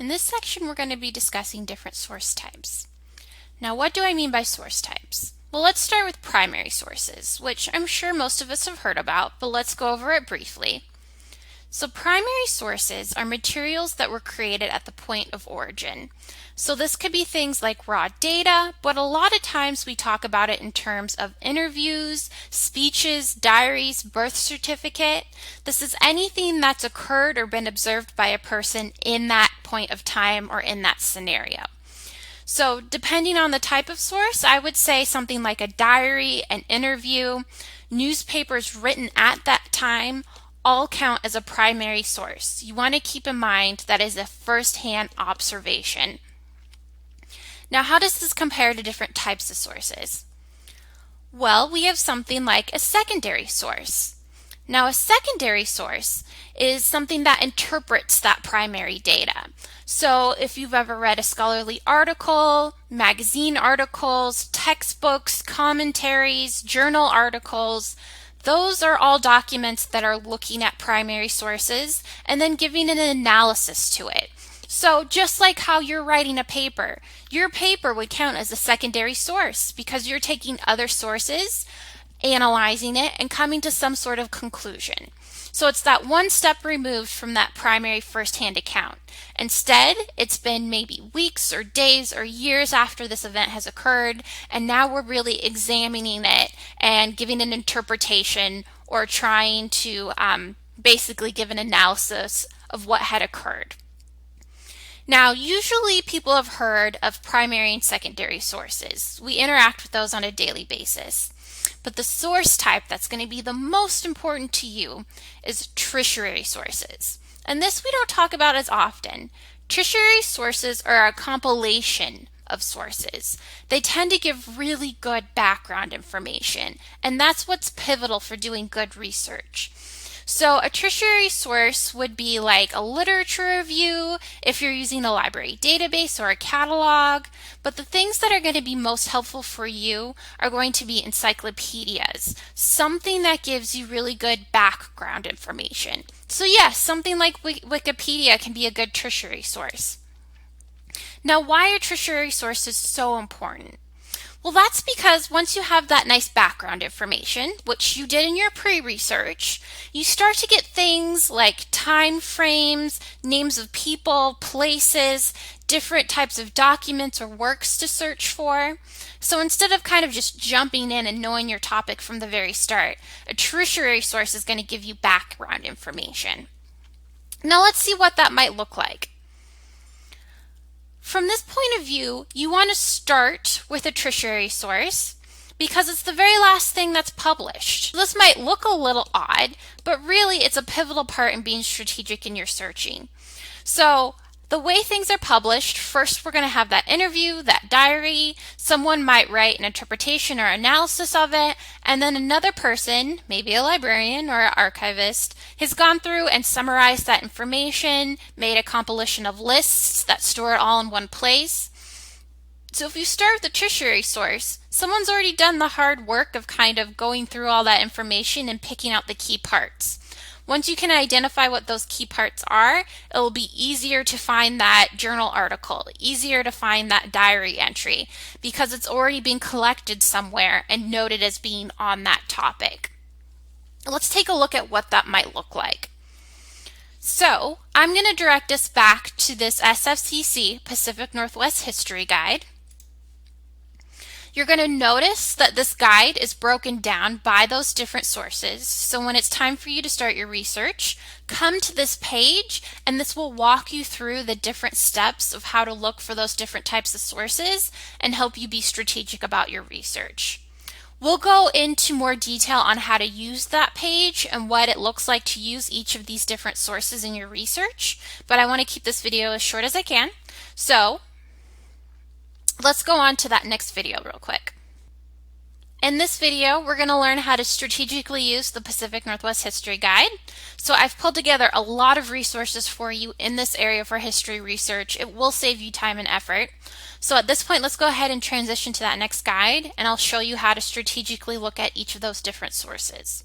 In this section, we're going to be discussing different source types. Now, what do I mean by source types? Well, let's start with primary sources, which I'm sure most of us have heard about, but let's go over it briefly. So primary sources are materials that were created at the point of origin. So this could be things like raw data, but a lot of times we talk about it in terms of interviews, speeches, diaries, birth certificate. This is anything that's occurred or been observed by a person in that point of time or in that scenario. So depending on the type of source, I would say something like a diary, an interview, newspapers written at that time, all count as a primary source. You want to keep in mind that is a first-hand observation. Now, how does this compare to different types of sources? Well, we have something like a secondary source. Now, a secondary source is something that interprets that primary data. So if you've ever read a scholarly article, magazine articles, textbooks, commentaries, journal articles, those are all documents that are looking at primary sources and then giving an analysis to it. So just like how you're writing a paper, your paper would count as a secondary source because you're taking other sources, analyzing it, and coming to some sort of conclusion. So it's that one step removed from that primary first-hand account. Instead, it's been maybe weeks or days or years after this event has occurred, and now we're really examining it and giving an interpretation or trying to basically give an analysis of what had occurred. Now, usually people have heard of primary and secondary sources. We interact with those on a daily basis. But the source type that's going to be the most important to you is tertiary sources. And this we don't talk about as often. Tertiary sources are a compilation of sources. They tend to give really good background information, and that's what's pivotal for doing good research. So a tertiary source would be like a literature review if you're using a library database or a catalog, but the things that are going to be most helpful for you are going to be encyclopedias, something that gives you really good background information. So yes, something like Wikipedia can be a good tertiary source. Now, why are tertiary sources so important? Well, that's because once you have that nice background information, which you did in your pre-research, you start to get things like time frames, names of people, places, different types of documents or works to search for. So instead of kind of just jumping in and knowing your topic from the very start, a tertiary source is going to give you background information. Now let's see what that might look like. From this point of view, you want to start with a tertiary source because it's the very last thing that's published. This might look a little odd, but really it's a pivotal part in being strategic in your searching. So the way things are published, first we're going to have that interview, that diary, someone might write an interpretation or analysis of it, and then another person, maybe a librarian or an archivist, has gone through and summarized that information, made a compilation of lists that store it all in one place. So if you start with the tertiary source, someone's already done the hard work of kind of going through all that information and picking out the key parts. Once you can identify what those key parts are, it'll be easier to find that journal article, easier to find that diary entry, because it's already been collected somewhere and noted as being on that topic. Let's take a look at what that might look like. So I'm going to direct us back to this SFCC Pacific Northwest History Guide. You're going to notice that this guide is broken down by those different sources. So when it's time for you to start your research, come to this page and this will walk you through the different steps of how to look for those different types of sources and help you be strategic about your research. We'll go into more detail on how to use that page and what it looks like to use each of these different sources in your research, but I want to keep this video as short as I can. So let's go on to that next video real quick. In this video, we're going to learn how to strategically use the Pacific Northwest History Guide. So I've pulled together a lot of resources for you in this area for history research. It will save you time and effort. So at this point, let's go ahead and transition to that next guide, and I'll show you how to strategically look at each of those different sources.